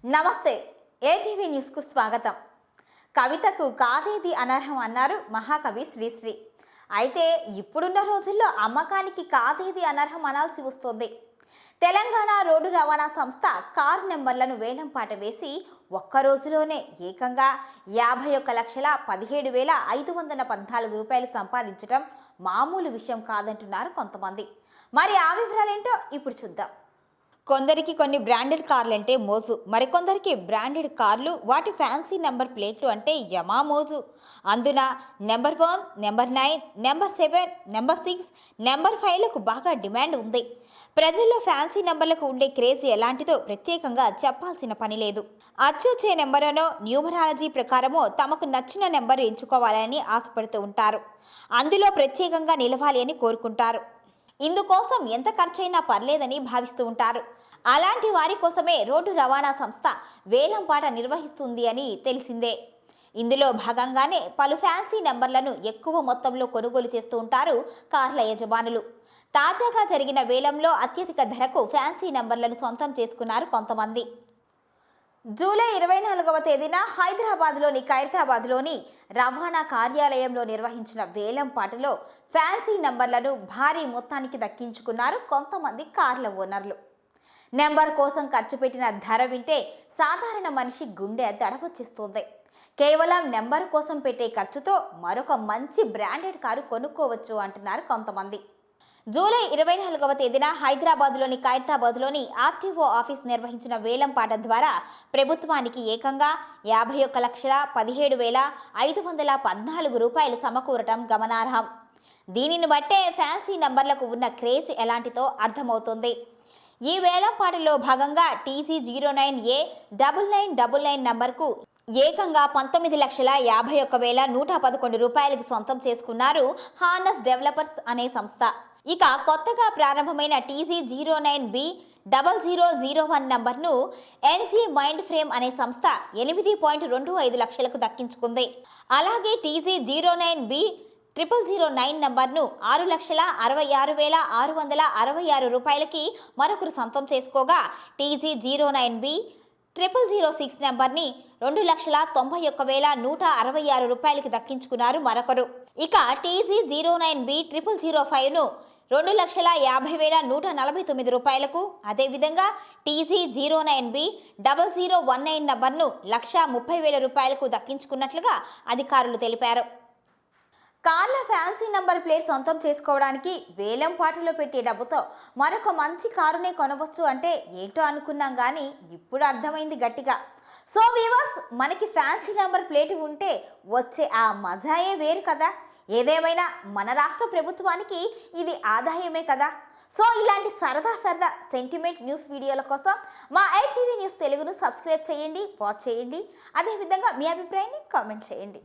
నమస్తే. ఏటీవీ న్యూస్కు స్వాగతం. కవితకు కాదేది అనర్హం అన్నారు మహాకవి శ్రీశ్రీ. అయితే ఇప్పుడున్న రోజుల్లో అమ్మకానికి కాదేది అనర్హం అనాల్సి వస్తుంది. తెలంగాణ రోడ్డు రవాణా సంస్థ కారు నెంబర్లను వేలంపాట వేసి ఒక్క రోజులోనే ఏకంగా 51,17,514 రూపాయలు సంపాదించడం మామూలు విషయం కాదంటున్నారు కొంతమంది. మరి ఆ వివరాలేంటో ఇప్పుడు చూద్దాం. కొందరికి కొన్ని బ్రాండెడ్ కార్లు అంటే మోజు, మరికొందరికి బ్రాండెడ్ కార్లు వాటి ఫ్యాన్సీ నెంబర్ ప్లేట్లు అంటే యమా మోజు. అందున number 1, number 9, number 7, number 6, number 5లకు బాగా డిమాండ్ ఉంది. ప్రజల్లో ఫ్యాన్సీ నెంబర్లకు ఉండే క్రేజ్ ఎలాంటిదో ప్రత్యేకంగా చెప్పాల్సిన పని లేదు. అచ్చొచ్చే నెంబరనో న్యూమరాలజీ ప్రకారమో తమకు నచ్చిన నెంబర్ ఎంచుకోవాలని ఆశపడుతూ ఉంటారు. అందులో ప్రత్యేకంగా నిలవాలి అని కోరుకుంటారు. ఇందుకోసం ఎంత ఖర్చైనా పర్లేదని భావిస్తూ ఉంటారు. అలాంటి వారి కోసమే రోడ్డు రవాణా సంస్థ వేలంపాట నిర్వహిస్తుంది అని తెలిసిందే. ఇందులో భాగంగానే పలు ఫ్యాన్సీ నెంబర్లను ఎక్కువ మొత్తంలో కొనుగోలు చేస్తూ ఉంటారు కార్ల యజమానులు. తాజాగా జరిగిన వేలంలో అత్యధిక ధరకు ఫ్యాన్సీ నెంబర్లను సొంతం చేసుకున్నారు కొంతమంది. జూలై 24వ తేదీన హైదరాబాద్లోని ఖైరతాబాద్లోని రవాణా కార్యాలయంలో నిర్వహించిన వేలంపాటలో ఫ్యాన్సీ నంబర్లను భారీ మొత్తానికి దక్కించుకున్నారు కొంతమంది కార్ల ఓనర్లు. నెంబర్ కోసం ఖర్చు పెట్టిన ధర వింటే సాధారణ మనిషి గుండె దడవచ్చేస్తుంది. కేవలం నెంబర్ కోసం పెట్టే ఖర్చుతో మరొక మంచి బ్రాండెడ్ కారు కొనుక్కోవచ్చు అంటున్నారు కొంతమంది. జూలై 24వ తేదీన హైదరాబాద్లోని ఖైరతాబాద్లోని ఆర్టీఓ ఆఫీస్ నిర్వహించిన వేలంపాట ద్వారా ప్రభుత్వానికి ఏకంగా 51,17,514 రూపాయలు సమకూరటం గమనార్హం. దీనిని బట్టే ఫ్యాన్సీ నంబర్లకు ఉన్న క్రేజ్ ఎలాంటిదో అర్థమవుతుంది. ఈ వేలంపాటలో భాగంగా TG09A 9999 నంబర్కు ఏకంగా 19,51,111 రూపాయలకు సొంతం చేసుకున్నారు హానస్ డెవలపర్స్ అనే సంస్థ. ఇక కొత్తగా ప్రారంభమైన TG09B 0001 నంబర్ను NG మైండ్ ఫ్రేమ్ అనే సంస్థ 8.25 లక్షలకు దక్కించుకుంది. అలాగే TG09B 0009 నంబర్ను 6,66,666 రూపాయలకి మరొకరు సొంతం చేసుకోగా TG09B 0006 నెంబర్ని 2,91,166 రూపాయలకి దక్కించుకున్నారు మరొకరు. ఇక TG09B 0005ను 2,50,149 రూపాయలకు, అదేవిధంగా TG09B 0019 నంబర్ను 1,30,000 రూపాయలకు దక్కించుకున్నట్లుగా అధికారులు తెలిపారు. కార్ల ఫ్యాన్సీ నంబర్ ప్లేట్ సొంతం చేసుకోవడానికి వేలం పాటలో పెట్టే డబ్బుతో మరొక మంచి కారునే కొనవచ్చు అంటే ఏంటో అనుకున్నాం, కానీ ఇప్పుడు అర్థమైంది గట్టిగా. సో వీవర్స్, మనకి ఫ్యాన్సీ నంబర్ ప్లేట్ ఉంటే వచ్చే ఆ మజాయే వేరు కదా. ఏదేమైనా మన రాష్ట్ర ప్రభుత్వానికి ఇది ఆదాయమే కదా. సో ఇలాంటి సరదా సెంటిమెంట్ న్యూస్ వీడియోల కోసం మా ITV న్యూస్ తెలుగును సబ్స్క్రైబ్ చేయండి, వాచ్ చేయండి. అదేవిధంగా మీ అభిప్రాయాన్ని కామెంట్ చేయండి.